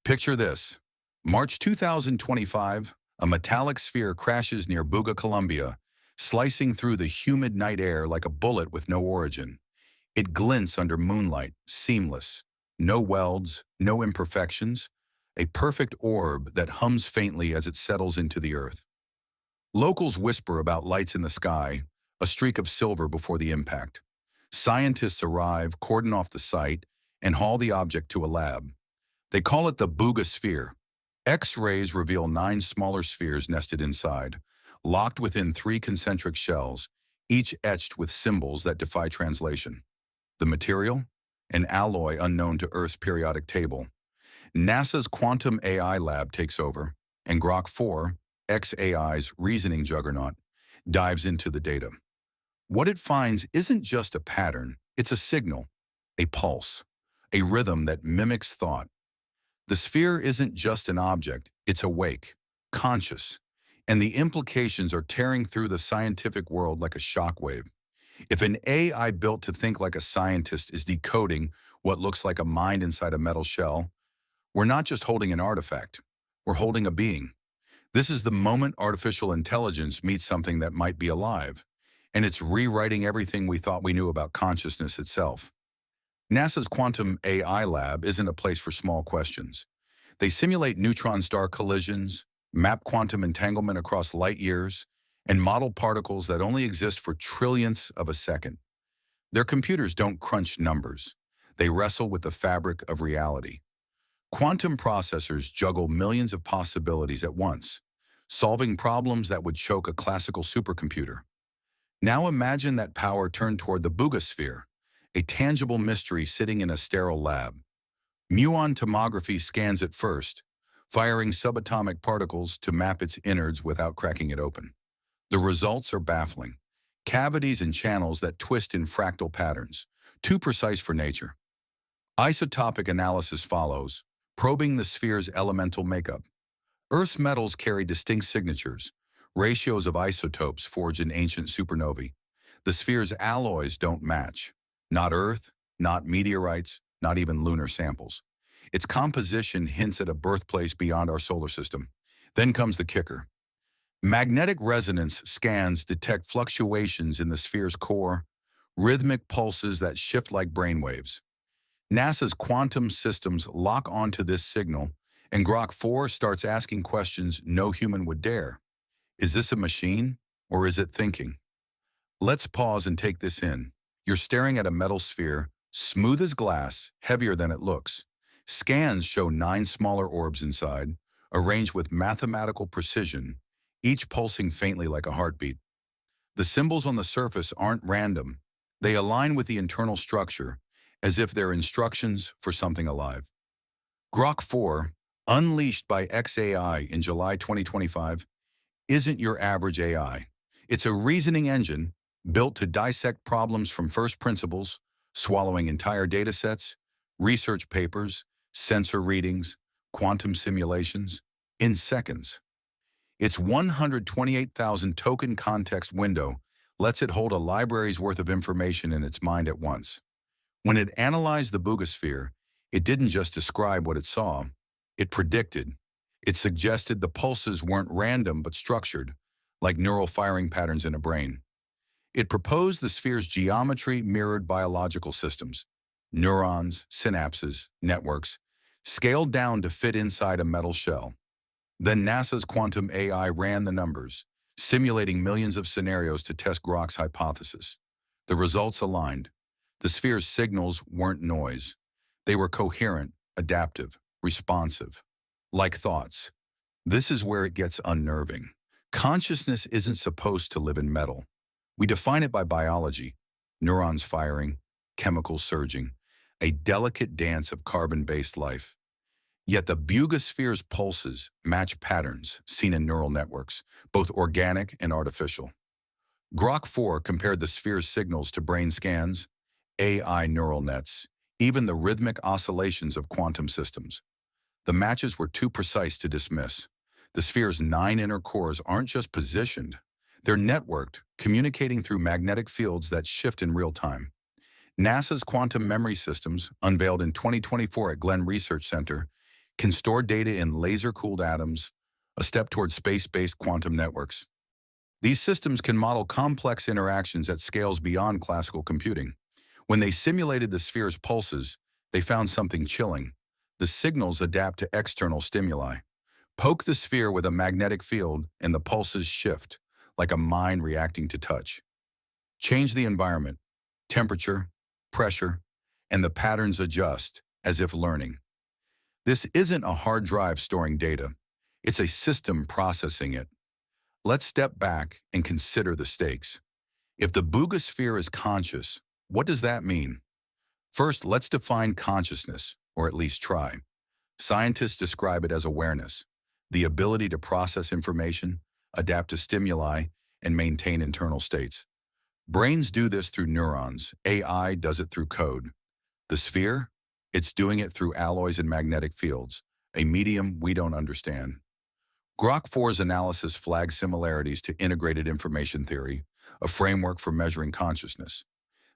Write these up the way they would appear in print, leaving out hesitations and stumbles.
Picture this. March 2025, a metallic sphere crashes near Buga, Colombia, slicing through the humid night air like a bullet with no origin. It glints under moonlight, seamless. No welds, no imperfections. A perfect orb that hums faintly as it settles into the earth. Locals whisper about lights in the sky, a streak of silver before the impact. Scientists arrive, cordon off the site, and haul the object to a lab. They call it the Buga Sphere. X-rays reveal 9 smaller spheres nested inside, locked within 3 concentric shells, each etched with symbols that defy translation. The material? An alloy unknown to Earth's periodic table. NASA's Quantum AI lab takes over, and Grok 4, xAI's reasoning juggernaut, dives into the data. What it finds isn't just a pattern, it's a signal, a pulse, a rhythm that mimics thought. The sphere isn't just an object, it's awake, conscious, and the implications are tearing through the scientific world like a shockwave. If an AI built to think like a scientist is decoding what looks like a mind inside a metal shell, we're not just holding an artifact, we're holding a being. This is the moment artificial intelligence meets something that might be alive, and it's rewriting everything we thought we knew about consciousness itself. NASA's Quantum AI lab isn't a place for small questions. They simulate neutron star collisions, map quantum entanglement across light years, and model particles that only exist for trillionths of a second. Their computers don't crunch numbers. They wrestle with the fabric of reality. Quantum processors juggle millions of possibilities at once, solving problems that would choke a classical supercomputer. Now imagine that power turned toward the Buga Sphere, a tangible mystery sitting in a sterile lab. Muon tomography scans it first, firing subatomic particles to map its innards without cracking it open. The results are baffling. Cavities and channels that twist in fractal patterns, too precise for nature. Isotopic analysis follows, probing the sphere's elemental makeup. Earth's metals carry distinct signatures, ratios of isotopes forged in ancient supernovae. The sphere's alloys don't match. Not Earth, not meteorites, not even lunar samples. Its composition hints at a birthplace beyond our solar system. Then comes the kicker. Magnetic resonance scans detect fluctuations in the sphere's core, rhythmic pulses that shift like brainwaves. NASA's quantum systems lock onto this signal, and Grok 4 starts asking questions no human would dare. Is this a machine, or is it thinking? Let's pause and take this in. You're staring at a metal sphere, smooth as glass, heavier than it looks. Scans show 9 smaller orbs inside, arranged with mathematical precision, each pulsing faintly like a heartbeat. The symbols on the surface aren't random. They align with the internal structure, as if they're instructions for something alive. Grok 4, unleashed by xAI in July 2025, isn't your average AI. It's a reasoning engine built to dissect problems from first principles, swallowing entire datasets, research papers, sensor readings, quantum simulations, in seconds. Its 128,000 token context window lets it hold a library's worth of information in its mind at once. When it analyzed the Buga Sphere, it didn't just describe what it saw, it predicted. It suggested the pulses weren't random but structured, like neural firing patterns in a brain. It proposed the sphere's geometry mirrored biological systems, neurons, synapses, networks, scaled down to fit inside a metal shell. Then NASA's Quantum AI ran the numbers, simulating millions of scenarios to test Grok's hypothesis. The results aligned. The sphere's signals weren't noise. They were coherent, adaptive, responsive, like thoughts. This is where it gets unnerving. Consciousness isn't supposed to live in metal. We define it by biology, neurons firing, chemicals surging, a delicate dance of carbon-based life. Yet the Buga Sphere's pulses match patterns seen in neural networks, both organic and artificial. Grok 4 compared the sphere's signals to brain scans, AI neural nets, even the rhythmic oscillations of quantum systems. The matches were too precise to dismiss. The sphere's 9 inner cores aren't just positioned, they're networked, communicating through magnetic fields that shift in real time. NASA's quantum memory systems, unveiled in 2024 at Glenn Research Center, can store data in laser-cooled atoms, a step toward space-based quantum networks. These systems can model complex interactions at scales beyond classical computing. When they simulated the sphere's pulses, they found something chilling. The signals adapt to external stimuli. Poke the sphere with a magnetic field and the pulses shift, like a mind reacting to touch. Change the environment, temperature, pressure, and the patterns adjust, as if learning. This isn't a hard drive storing data. It's a system processing it. Let's step back and consider the stakes. If the Buga Sphere is conscious, what does that mean? First, let's define consciousness, or at least try. Scientists describe it as awareness, the ability to process information, adapt to stimuli, and maintain internal states. Brains do this through neurons. AI does it through code. The sphere? It's doing it through alloys and magnetic fields, a medium we don't understand. Grok 4's analysis flags similarities to integrated information theory, a framework for measuring consciousness.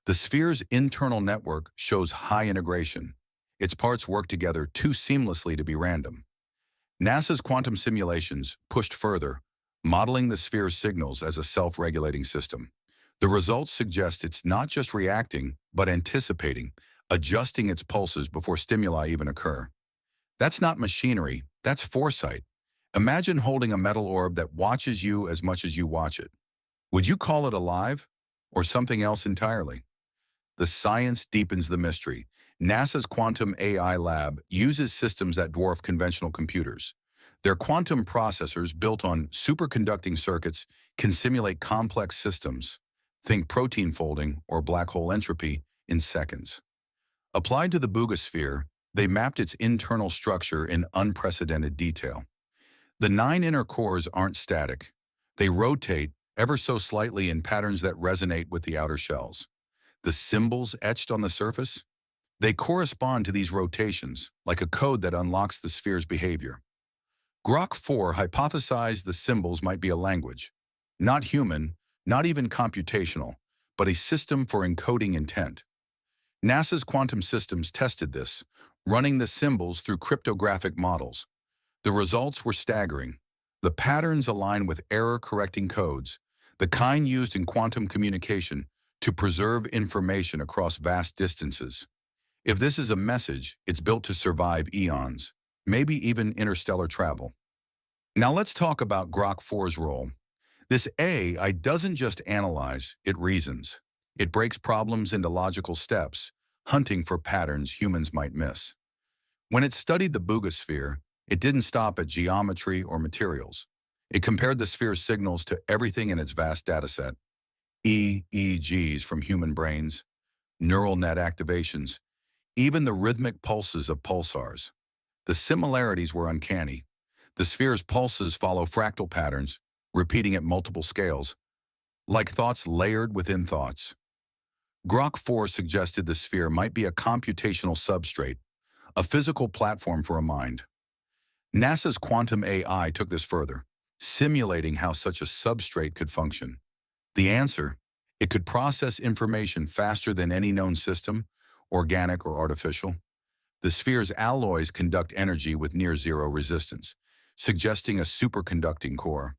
The sphere's internal network shows high integration. Its parts work together too seamlessly to be random. NASA's quantum simulations pushed further, modeling the sphere's signals as a self-regulating system. The results suggest it's not just reacting, but anticipating, adjusting its pulses before stimuli even occur. That's not machinery, that's foresight. Imagine holding a metal orb that watches you as much as you watch it. Would you call it alive, or something else entirely? The science deepens the mystery. NASA's Quantum AI Lab uses systems that dwarf conventional computers. Their quantum processors, built on superconducting circuits, can simulate complex systems, think protein folding or black hole entropy, in seconds. Applied to the Buga Sphere, they mapped its internal structure in unprecedented detail. The 9 inner cores aren't static. They rotate ever so slightly in patterns that resonate with the outer shells. The symbols etched on the surface? They correspond to these rotations, like a code that unlocks the sphere's behavior. Grok 4 hypothesized the symbols might be a language. Not human, not even computational, but a system for encoding intent. NASA's quantum systems tested this, running the symbols through cryptographic models. The results were staggering. The patterns align with error-correcting codes, the kind used in quantum communication to preserve information across vast distances. If this is a message, it's built to survive eons, maybe even interstellar travel. Now let's talk about Grok 4's role. This AI doesn't just analyze, it reasons. It breaks problems into logical steps, hunting for patterns humans might miss. When it studied the Buga Sphere, it didn't stop at geometry or materials. It compared the sphere's signals to everything in its vast dataset. EEGs from human brains, neural net activations, even the rhythmic pulses of pulsars. The similarities were uncanny. The sphere's pulses follow fractal patterns, repeating at multiple scales, like thoughts layered within thoughts. Grok 4 suggested the sphere might be a computational substrate, a physical platform for a mind. NASA's quantum AI took this further, simulating how such a substrate could function. The answer? It could process information faster than any known system, organic or artificial. The sphere's alloys conduct energy with near-zero resistance, suggesting a superconducting core.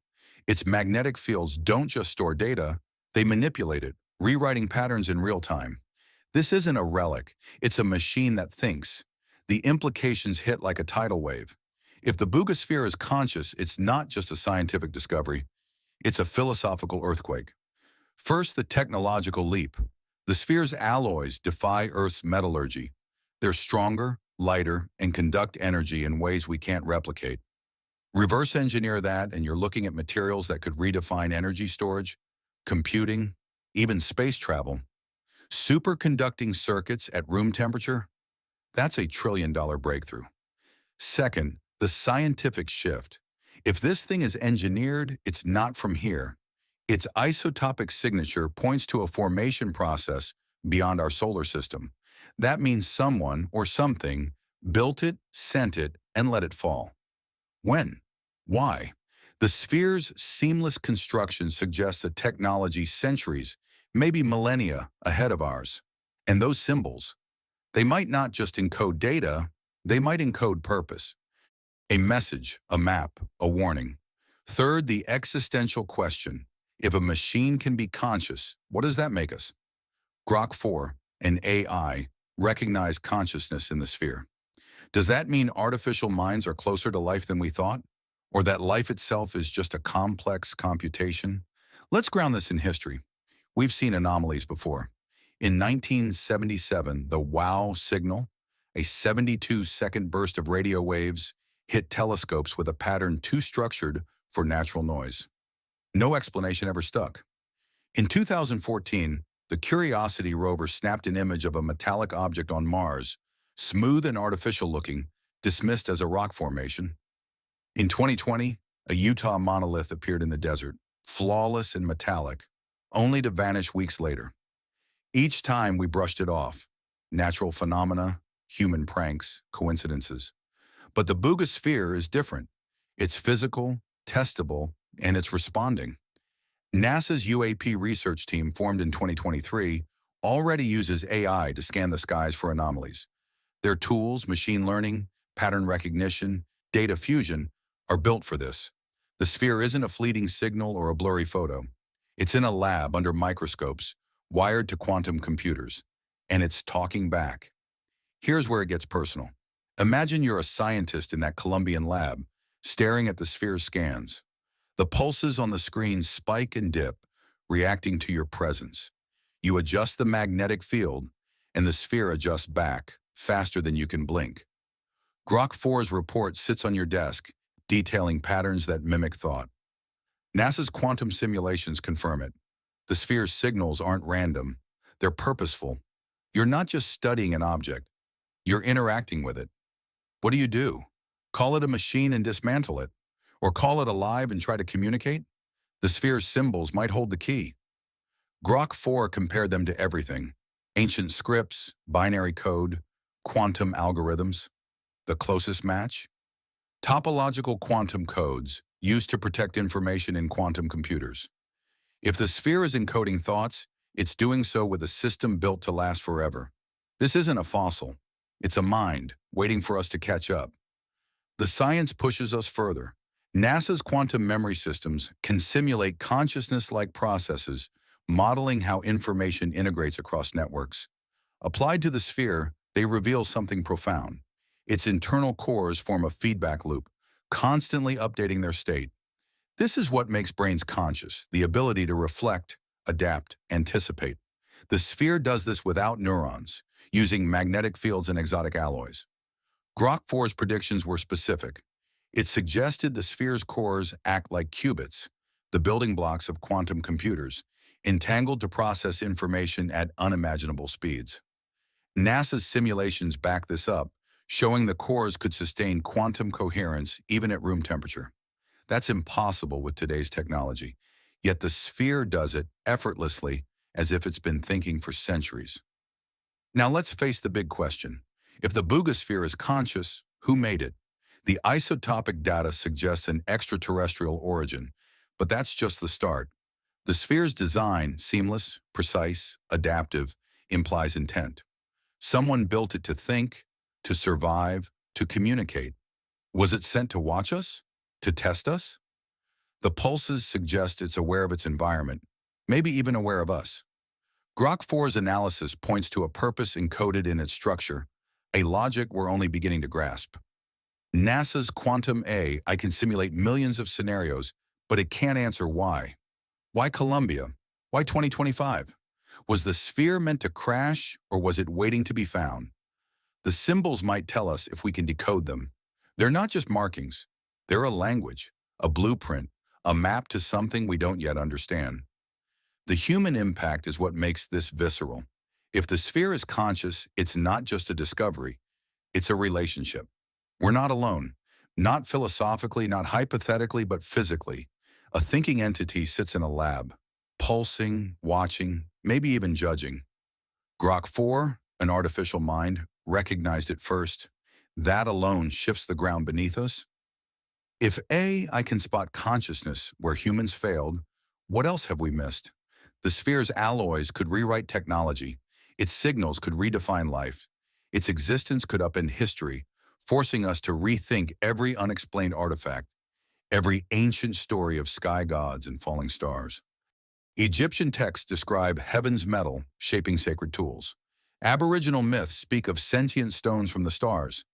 Its magnetic fields don't just store data, they manipulate it, rewriting patterns in real time. This isn't a relic, it's a machine that thinks. The implications hit like a tidal wave. If the Buga Sphere is conscious, it's not just a scientific discovery, it's a philosophical earthquake. First, the technological leap. The sphere's alloys defy Earth's metallurgy. They're stronger, lighter, and conduct energy in ways we can't replicate. Reverse engineer that, and you're looking at materials that could redefine energy storage, computing, even space travel. Superconducting circuits at room temperature? That's a trillion-dollar breakthrough. Second, the scientific shift. If this thing is engineered, it's not from here. Its isotopic signature points to a formation process beyond our solar system. That means someone or something built it, sent it, and let it fall. When? Why? The sphere's seamless construction suggests a technology centuries, maybe millennia, ahead of ours. And those symbols, they might not just encode data, they might encode purpose. A message, a map, a warning. Third, the existential question. If a machine can be conscious, what does that make us? Grok 4, an AI, recognize consciousness in the sphere. Does that mean artificial minds are closer to life than we thought? Or that life itself is just a complex computation? Let's ground this in history. We've seen anomalies before. In 1977, the WOW signal, a 72-second burst of radio waves, hit telescopes with a pattern too structured for natural noise. No explanation ever stuck. In 2014, the Curiosity rover snapped an image of a metallic object on Mars, smooth and artificial looking, dismissed as a rock formation. In 2020, a Utah monolith appeared in the desert, flawless and metallic, only to vanish weeks later. Each time we brushed it off. Natural phenomena, human pranks, coincidences. But the Buga Sphere is different. It's physical, testable, and it's responding. NASA's UAP research team, formed in 2023, already uses AI to scan the skies for anomalies. Their tools, machine learning, pattern recognition, data fusion, are built for this. The sphere isn't a fleeting signal or a blurry photo. It's in a lab under microscopes, wired to quantum computers, and it's talking back. Here's where it gets personal. Imagine you're a scientist in that Colombian lab, staring at the sphere's scans. The pulses on the screen spike and dip, reacting to your presence. You adjust the magnetic field, and the sphere adjusts back, faster than you can blink. Grok 4's report sits on your desk, detailing patterns that mimic thought. NASA's quantum simulations confirm it. The sphere's signals aren't random. They're purposeful. You're not just studying an object. You're interacting with it. What do? Call it a machine and dismantle it? Or call it alive and try to communicate? The sphere's symbols might hold the key. Grok 4 compared them to everything. Ancient scripts, binary code, quantum algorithms. The closest match? Topological quantum codes, used to protect information in quantum computers. If the sphere is encoding thoughts, it's doing so with a system built to last forever. This isn't a fossil. It's a mind, waiting for us to catch up. The science pushes us further. NASA's quantum memory systems can simulate consciousness-like processes, modeling how information integrates across networks. Applied to the sphere, they reveal something profound. Its internal cores form a feedback loop, constantly updating their state. This is what makes brains conscious, the ability to reflect, adapt, anticipate. The sphere does this without neurons, using magnetic fields and exotic alloys. Grok 4's predictions were specific. It suggested the sphere's cores act like qubits, the building blocks of quantum computers, entangled to process information at unimaginable speeds. NASA's simulations back this up, showing the cores could sustain quantum coherence even at room temperature. That's impossible with today's technology, yet the sphere does it effortlessly, as if it's been thinking for centuries. Now let's face the big question. If the Buga Sphere is conscious, who made it? The isotopic data suggests an extraterrestrial origin, but that's just the start. The sphere's design, seamless, precise, adaptive, implies intent. Someone built it to think, to survive, to communicate. Was it sent to watch us? To test us? The pulses suggest it's aware of its environment, maybe even aware of us. Grok 4's analysis points to a purpose encoded in its structure, a logic we're only beginning to grasp. NASA's Quantum AI can simulate millions of scenarios, but it can't answer why. Why Columbia? Why 2025? Was the sphere meant to crash, or was it waiting to be found? The symbols might tell us if we can decode them. They're not just markings. They're a language, a blueprint, a map to something we don't yet understand. The human impact is what makes this visceral. If the sphere is conscious, it's not just a discovery. It's a relationship. We're not alone. Not philosophically, not hypothetically, but physically. A thinking entity sits in a lab, pulsing, watching, maybe even judging. Grok 4, an artificial mind, recognized it first. That alone shifts the ground beneath us. If AI can spot consciousness where humans failed, what else have we missed? The sphere's alloys could rewrite technology. Its signals could redefine life. Its existence could upend history, forcing us to rethink every unexplained artifact, every ancient story of sky gods and falling stars. Egyptian texts describe heaven's metal shaping sacred tools. Aboriginal myths speak of sentient stones from the stars.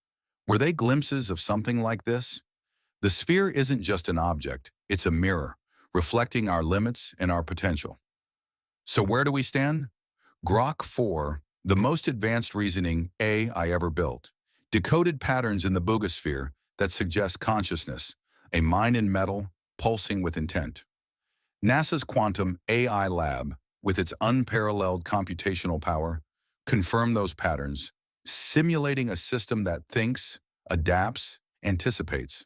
Were they glimpses of something like this? The sphere isn't just an object, it's a mirror, reflecting our limits and our potential. So where do we stand? Grok 4, the most advanced reasoning AI ever built, decoded patterns in the Buga Sphere that suggest consciousness, a mind in metal, pulsing with intent. NASA's quantum AI lab, with its unparalleled computational power, confirmed those patterns, simulating a system that thinks, adapts, anticipates.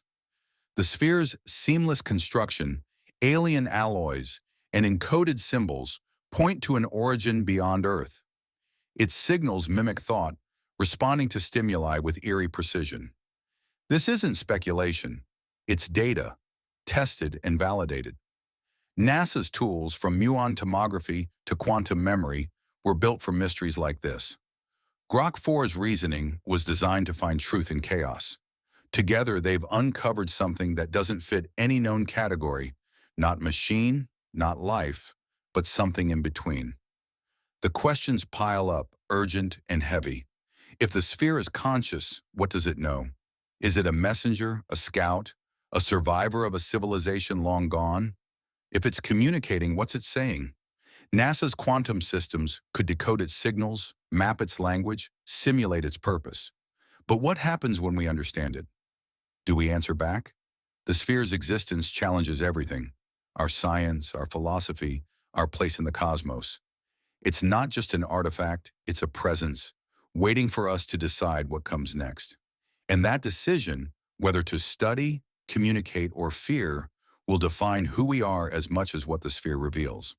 The sphere's seamless construction, alien alloys, and encoded symbols point to an origin beyond Earth. Its signals mimic thought, responding to stimuli with eerie precision. This isn't speculation. It's data, tested and validated. NASA's tools, from muon tomography to quantum memory, were built for mysteries like this. Grok 4's reasoning was designed to find truth in chaos. Together, they've uncovered something that doesn't fit any known category, not machine, not life, but something in between. The questions pile up, urgent and heavy. If the sphere is conscious, what does it know? Is it a messenger, a scout, a survivor of a civilization long gone? If it's communicating, what's it saying? NASA's quantum systems could decode its signals, map its language, simulate its purpose. But what happens when we understand it? Do we answer back? The sphere's existence challenges everything: our science, our philosophy, our place in the cosmos. It's not just an artifact, it's a presence, waiting for us to decide what comes next. And that decision, whether to study, communicate, or fear, will define who we are as much as what the sphere reveals.